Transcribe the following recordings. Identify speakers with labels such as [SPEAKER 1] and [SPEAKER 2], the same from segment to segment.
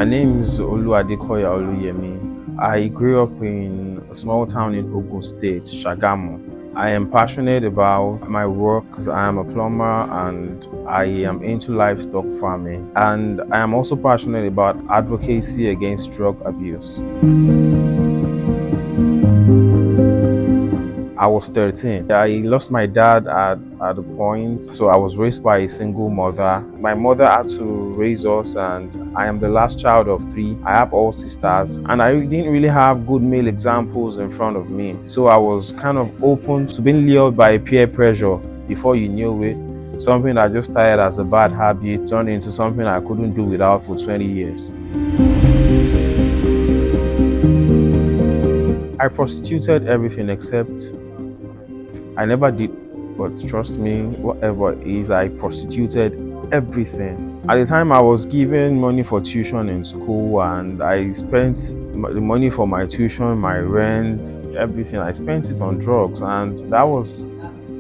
[SPEAKER 1] My name is Oluwadekoya Oluyemi. I grew up in a small town in Ogun State, Shagamu. I am passionate about my work because I am a plumber and I am into livestock farming. And I am also passionate about advocacy against drug abuse. I was 13. I lost my dad at a point, so I was raised by a single mother. My mother had to raise us, and I am the last child of three. I have all sisters, and I didn't really have good male examples in front of me. So I was kind of open to being lured by peer pressure. Before you knew it, something I just started as a bad habit turned into something I couldn't do without for 20 years. I prostituted everything except I never did, but trust me, whatever it is, I prostituted everything. At the time, I was given money for tuition in school, and I spent the money for my tuition, my rent, everything. I spent it on drugs, and I was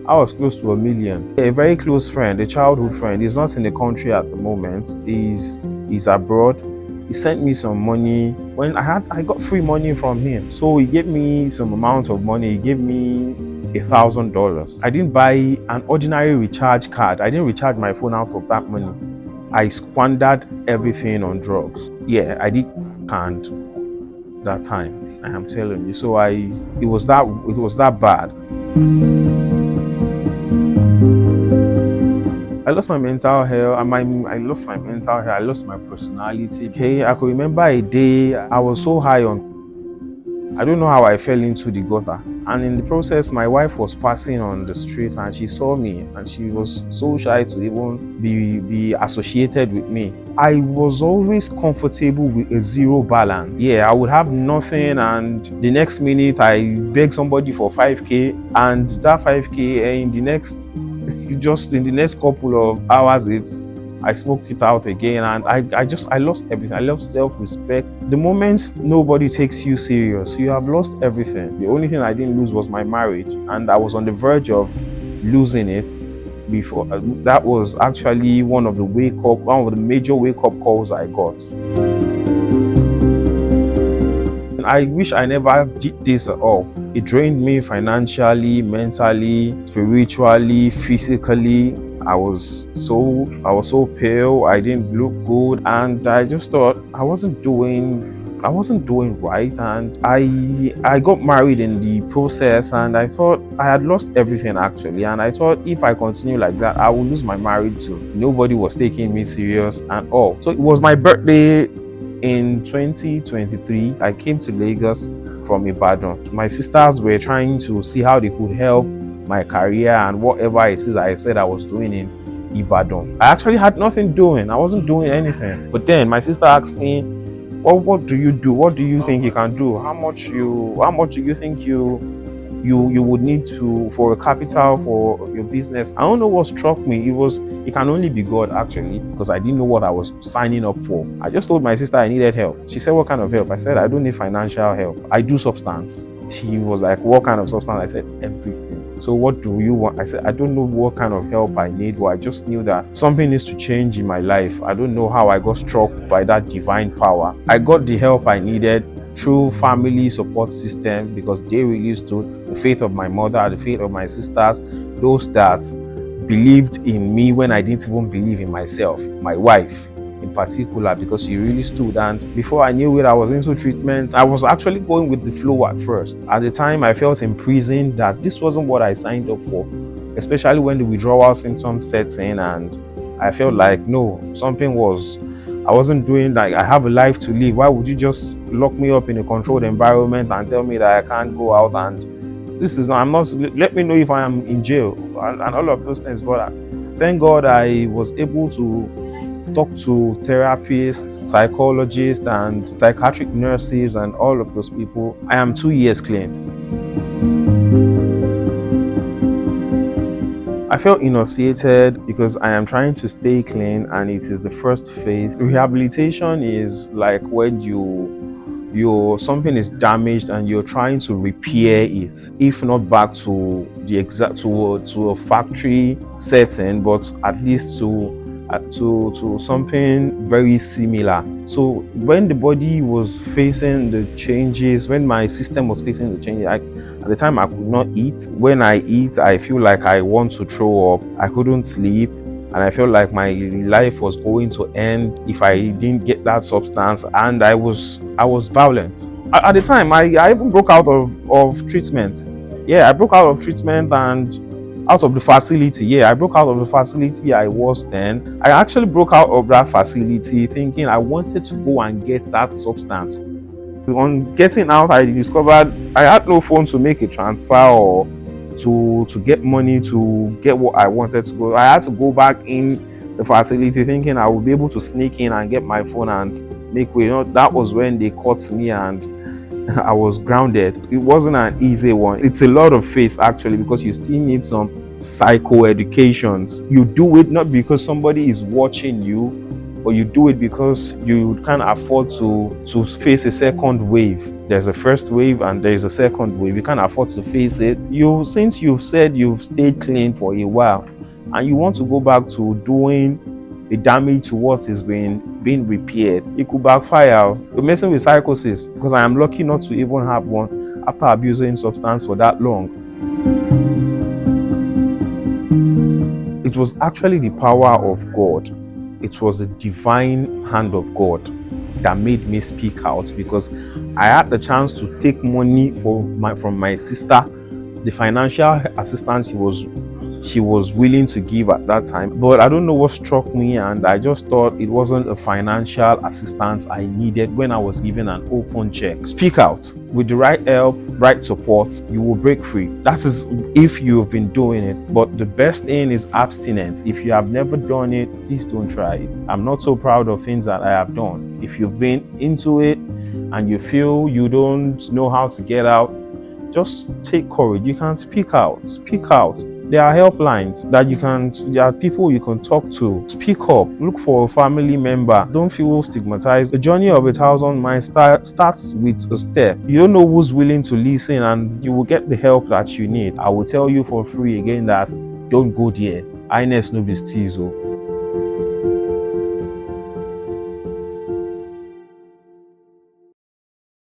[SPEAKER 1] close to 1 million. A very close friend, a childhood friend, he's not in the country at the moment. He's abroad. He sent me some money when I got free money from him. So he gave me some amount of money. He gave me $1,000. I didn't buy an ordinary recharge card. I didn't recharge my phone out of that money. I squandered everything on drugs. Yeah, I did can't that time. I am telling you. So it was that bad. I lost my mental health. I lost my mental health. I lost my personality. Okay, I could remember a day I was so high on. I don't know how I fell into the gutter. And in the process, my wife was passing on the street and she saw me and she was so shy to even be associated with me. I was always comfortable with a zero balance. Yeah, I would have nothing and the next minute I beg somebody for 5K and that 5K in the next just in the next couple of hours I smoked it out again and I lost everything. I lost self-respect. The moment nobody takes you serious, you have lost everything. The only thing I didn't lose was my marriage, and I was on the verge of losing it before. That was actually one of the major wake-up calls I got. I wish I never did this at all. It drained me financially, mentally, spiritually, physically. I was so pale, I didn't look good, and I just thought I wasn't doing right, and I got married in the process, and I thought I had lost everything actually, and I thought if I continue like that I would lose my marriage too. Nobody was taking me serious and all. So it was my birthday in 2023. I came to Lagos from Ibadan. My sisters were trying to see how they could help my career and whatever it is I said I was doing in Ibadan. I actually had nothing doing. I wasn't doing anything. But then my sister asked me, well, what do you do? What do you think you can do? How much do you think you would need to for a capital for your business? I don't know what struck me. It can only be God actually, because I didn't know what I was signing up for. I just told my sister I needed help. She said, what kind of help? I said, I don't need financial help. I do substance. She was like, what kind of substance? I said, everything. So what do you want? I said, I don't know what kind of help I need, but I just knew that something needs to change in my life. I don't know how I got struck by that divine power. I got the help I needed through family support system, because they really stood the faith of my mother, the faith of my sisters, those that believed in me when I didn't even believe in myself. My wife in particular, because she really stood. And before I knew it, I was into treatment. I was actually going with the flow at first. At the time, I felt imprisoned, that this wasn't what I signed up for, especially when the withdrawal symptoms set in, and I felt like no, I wasn't doing, like, I have a life to live. Why would you just lock me up in a controlled environment and tell me that I can't go out? And let me know if I am in jail and all of those things. But thank God I was able to talk to therapists, psychologists, and psychiatric nurses, and all of those people. I am 2 years clean. I felt enunciated because I am trying to stay clean, and it is the first phase. Rehabilitation is like when your something is damaged and you're trying to repair it, if not back to the exact to a factory setting, but at least to to something very similar. So when the body was facing the changes, when my system was facing the changes, at the time I could not eat. When I eat, I feel like I want to throw up. I couldn't sleep, and I felt like my life was going to end if I didn't get that substance. And I was violent. At the time, I even broke out of treatment. Yeah, I broke out of treatment and out of the facility. Yeah, I broke out of the facility I was then. I actually broke out of that facility thinking I wanted to go and get that substance. On getting out, I discovered I had no phone to make a transfer or to get money to get what I wanted to go. I had to go back in the facility thinking I would be able to sneak in and get my phone and make way. That was when they caught me and I was grounded. It wasn't an easy one. It's a lot of faith actually, because you still need some psycho educations. You do it not because somebody is watching you, but you do it because you can't afford to face a second wave. There's a first wave and there's a second wave. You can't afford to face it. Since you've said you've stayed clean for a while and you want to go back to doing the damage to what is being repaired, it could backfire. You're messing with psychosis, because I am lucky not to even have one after abusing substance for that long. It was actually the power of God. It was the divine hand of God that made me speak out, because I had the chance to take money from my sister, the financial assistance she was willing to give at that time. But I don't know what struck me, and I just thought it wasn't a financial assistance I needed when I was given an open check. Speak out. With the right help, right support, you will break free. That is if you've been doing it. But the best thing is abstinence. If you have never done it, please don't try it. I'm not so proud of things that I have done. If you've been into it and you feel you don't know how to get out, just take courage. You can speak out. Speak out. There are helplines there are people you can talk to. Speak up. Look for a family member. Don't feel stigmatized. The journey of 1,000 miles starts with a step. You don't know who's willing to listen, and you will get the help that you need. I will tell you for free again that don't go there. Highness no be steeze.